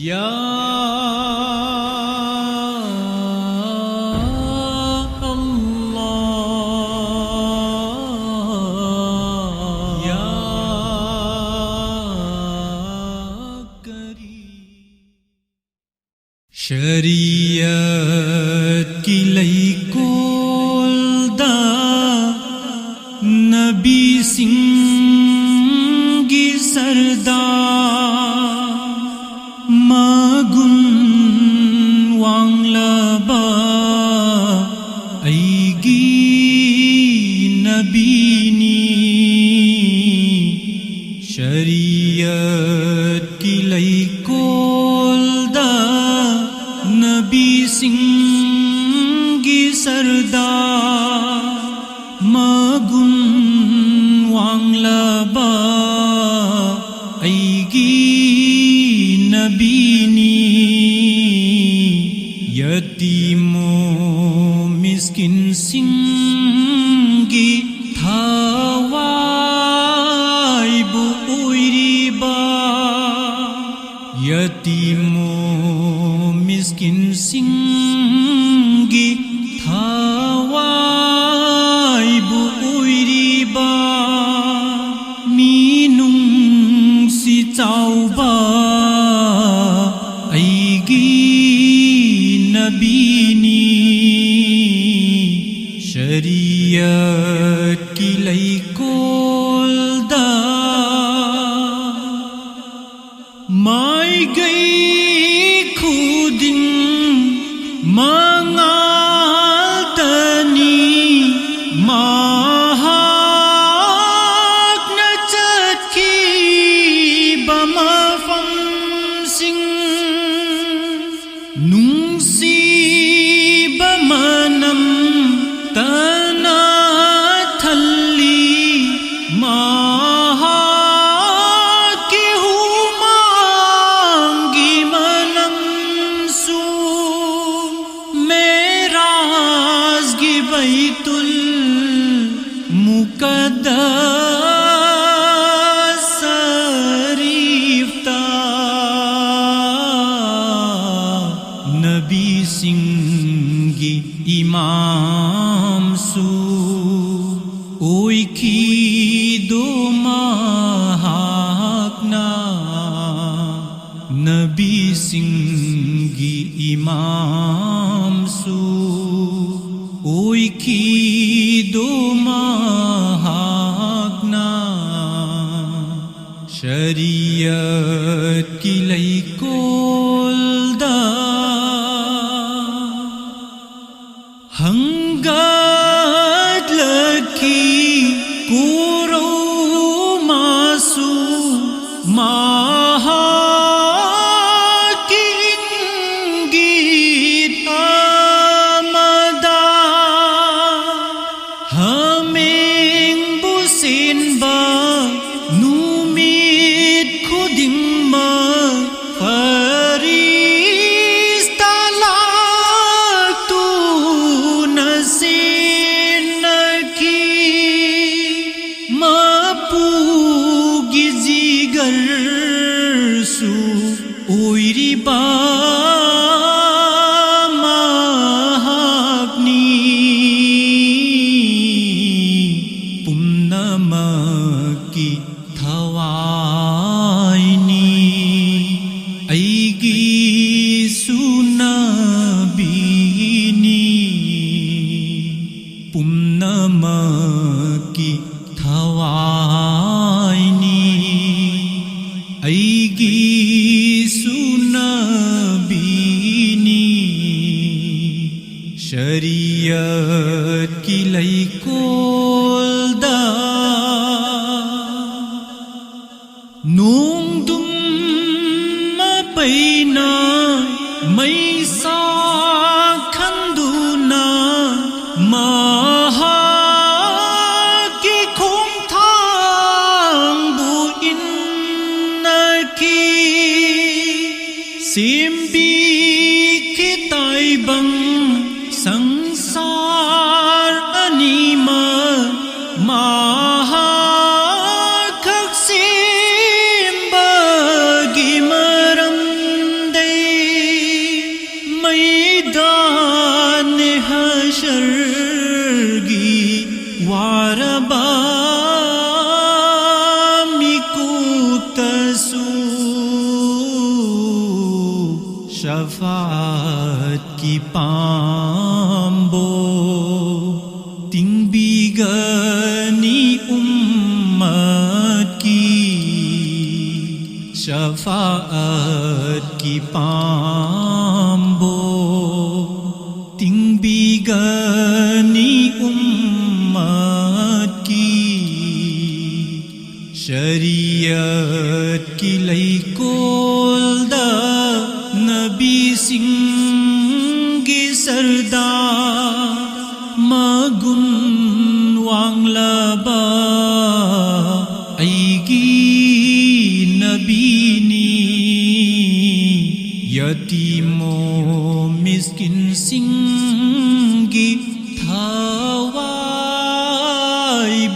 या अल्लाह या करीम शरीयत की लई कोलदा नबी सिंगी सरदार मागुन वांगलाबा ऐगी नबीनी शरीयत की लई कोलदा नबी सिंगी सरदार मागुन वांगलाबा ऐगी नबीनी यतीमो मिस्किन सिंगी थावाइबु उइरिबा यतीमो मिस्किन सिंगी थावाइबु उइरिबा मीनुं सि चाउबा ऐगी नबीनी शरीयत की लई कोलदा माय गई खुदिन mangaltani mahak na chatki bamafam sing nungsi bamanam tana thalli mahaki humangi manam su मेराज़गी Betul मुक़द्दस शरीफ़ता नबी सिंगी इमाम सु ओई की दो महाकना नबी सिंगी इमाम सु ओई की दो महाकना शरीयत की लई कोलदा हंगत लकी कुरो मासु महा उइरिबा महाग्नि पुन्नमकी थवाइनी ऐगी सुनबीनी पुन्नमकी थवाइनी ऐगी सुनबीनी शरीयत की लई कोलदा नोंगदुम पैना मैसा खंदुना महा की खोंगथांगबु इन्नकी सिम्बी खिताइबं संसार अनिमा महाखक्सिम्बगी मरम शफाअत की पाम्बो तिंबिगनी उम्मत की शफाअत की पाम्बो तिंबिगनी उम्मत की शरीयत की लैकोल्दा नबी सिंगी सरदार magun wanglaba aigi nabini yatimo miskin singi thawai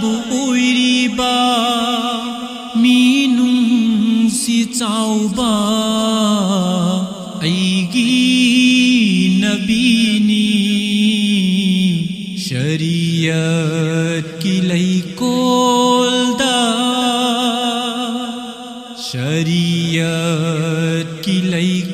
bu oiriba minung si chauba aigi nabini शरीयत की लैकोल्दा शरीयत की लैकोल्दा